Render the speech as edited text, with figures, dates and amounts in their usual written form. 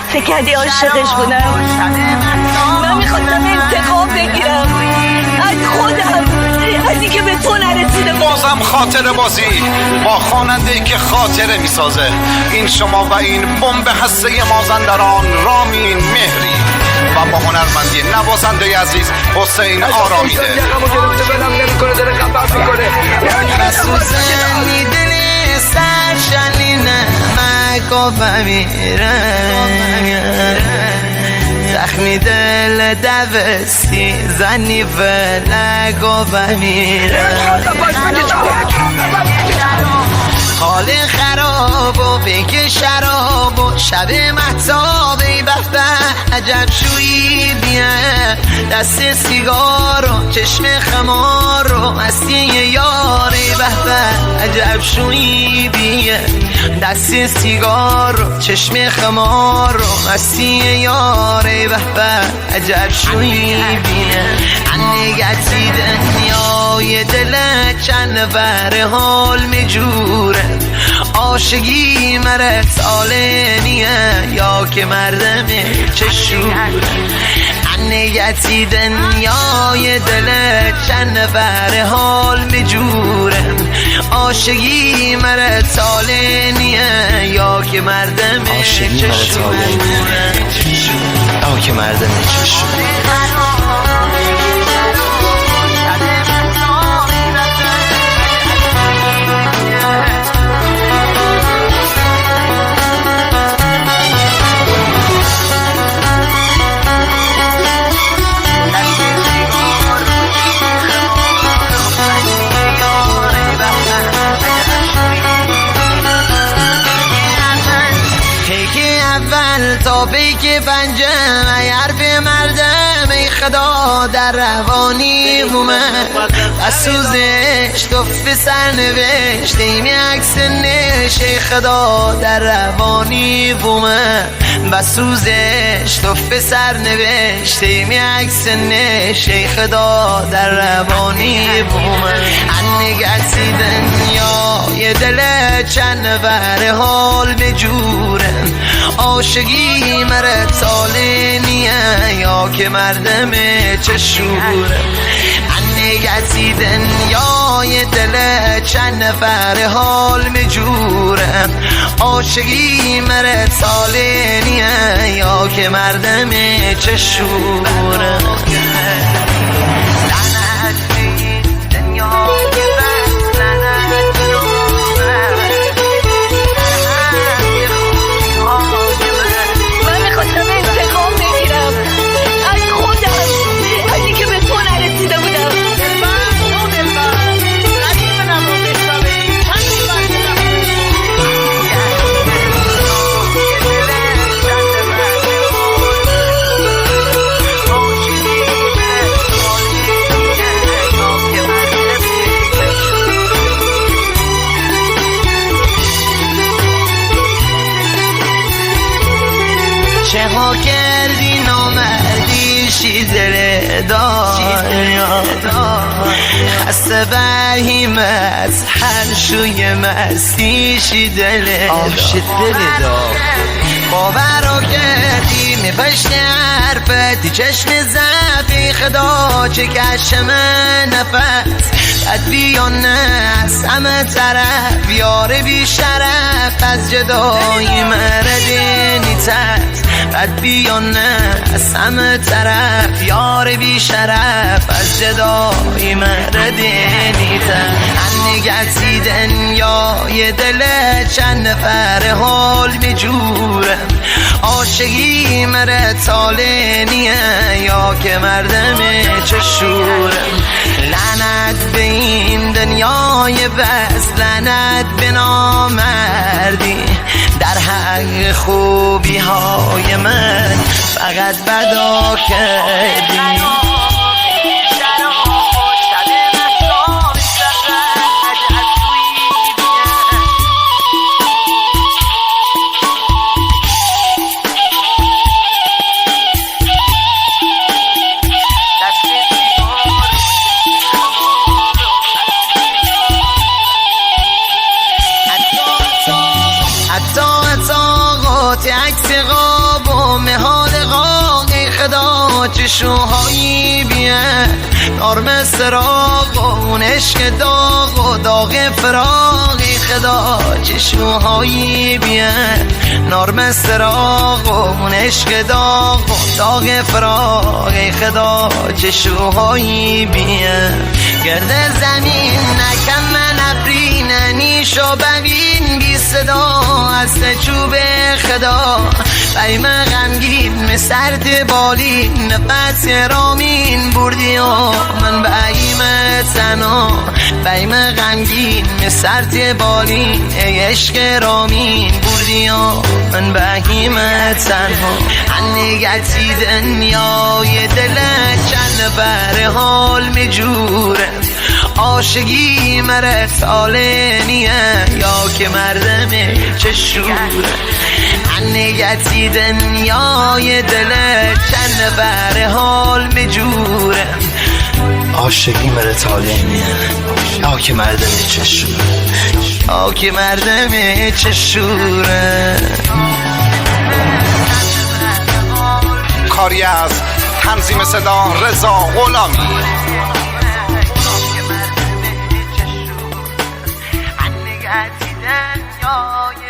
فکر کردی عاشقش بودم؟ من میخواستم انتقام بگیرم از خودم، از اینکه به تو نرسیده. بازم خاطر بازی با خواننده‌ای که خاطره میسازه. این شما و این بمب هسته مازندران رامین مهری و با هنرمندی نوازنده عزیز حسین آرامیده. زخمی دل دوستی زنی فلگو بمیرم، حال خراب و بگه شراب و شب محتابی بفته عجب شویی بیه دست سیگار و چشم خمار و مستی یاری بفته عجب شویی بیه دست سیگار و چشم خمار و مستی یاری بفته عجب شویی بیه انگتی دنیای دل چند نفر حال میجوره عاشقی مرت آلینیه یا که مردم چشوره انگتی دنیای دل چند نفر حال میجوره عاشقی مرت آلینیه یا که مردم چشوره یا که مردم چشوره تا بیک پنجم ای حرف مردم ای خدا در روانی اومد و سوزش توف سرنوشت این عکس نش ای خدا در روانی اومد و سوزش توف سرنوشت این عکس نش ای خدا در روانی اومد انگتی دنیای دل چند نفر حال بجوره عاشقی مرد سالینیه یا که مردم چشوره انگتی دنیای دل چند نفر حال میجوره عاشقی مرد سالینیه یا که مردم چشوره چه ها کردی نامردی شیدره دار خسته بهیم از هر شوی مستی شیدره دار باورو کردی میپشت حرفتی چشم زفی خدا چه کشم نفس بد بیان از همه طرف یار بی شرف از جدایی مرده نیتت بد بیان از همه طرف یار بی شرف از جدایی مرده نیتت انگتی دنیای دل چند نفر حال میجوره عاشقی مرد سالینیه یا که مردم چشوره لعنت به این دنیای بس لعنت به نامردی در حق خوبی های من فقط بدا کردی عکس قاب و جام حال ای خدا چشوهایی بیه نارم سراغ و اون عشق داغ و داغ فراغ ای خدا چشوهایی بیه نارم سراغ و اون عشق داغ و داغ فراغ ای خدا چشوهایی بیه گرد زمین نکم من ابری ننیشو ببین بی صدا از چوب خدا بیم غمگین مسرد بالی نفس رامین بردی و من بیم تنها بیم غمگین مسرد بالی ای عشق رامین بردی و من بیم تنها انگتی دنیای دلت چند بر حال مجوره عاشقی مره سالنیه یا که مردم چشوره انگتی دنیای دلت چند بر حال مجوره عاشقی مره سالنیه یا که مردم چشوره یا که مردم چشوره کاری از تنظیم صدا رضا غلامی انگتی دنیای